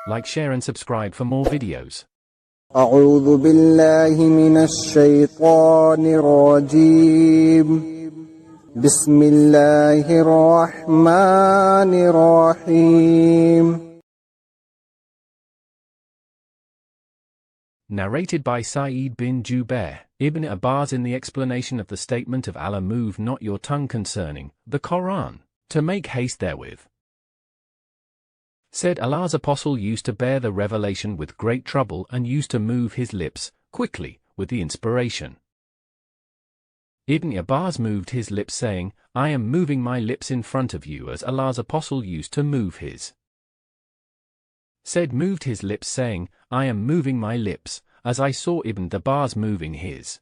Like, share and subscribe for more videos. أعوذ بالله من الشيطان الرجيم. بسم الله الرحمن الرحيم. Narrated by Sa'id bin Jubair, Ibn Abbas in the explanation of the statement of Allah, move not your tongue concerning the Quran, to make haste therewith. Said, Allah's apostle used to bear the revelation with great trouble and used to move his lips quickly with the inspiration. Ibn Abbas moved his lips saying, I am moving my lips in front of you, as Allah's apostle used to move his. Said, moved his lips saying, I am moving my lips, as I saw Ibn Abbas moving his.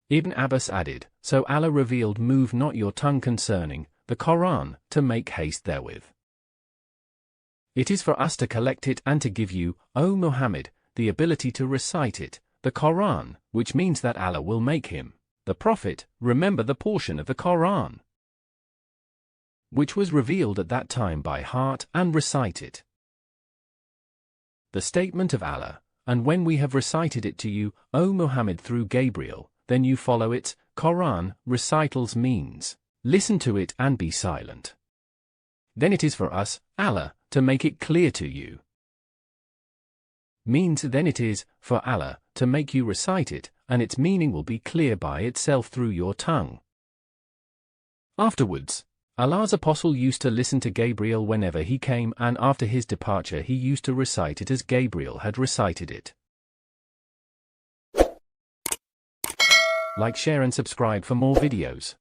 Ibn Abbas added, so Allah revealed, move not your tongue concerning the Quran, to make haste therewith. It is for us to collect it and to give you, O Muhammad, the ability to recite it, the Quran, which means that Allah will make him, the Prophet, remember the portion of the Quran which was revealed at that time by heart and recite it. The statement of Allah, and when we have recited it to you, O Muhammad, through Gabriel, then you follow it. Quran recitals means, listen to it and be silent. Then it is for us, Allah, to make it clear to you. Means then it is for Allah to make you recite it, and its meaning will be clear by itself through your tongue. Afterwards, Allah's apostle used to listen to Gabriel whenever he came, and after his departure he used to recite it as Gabriel had recited it. Like, share and subscribe for more videos.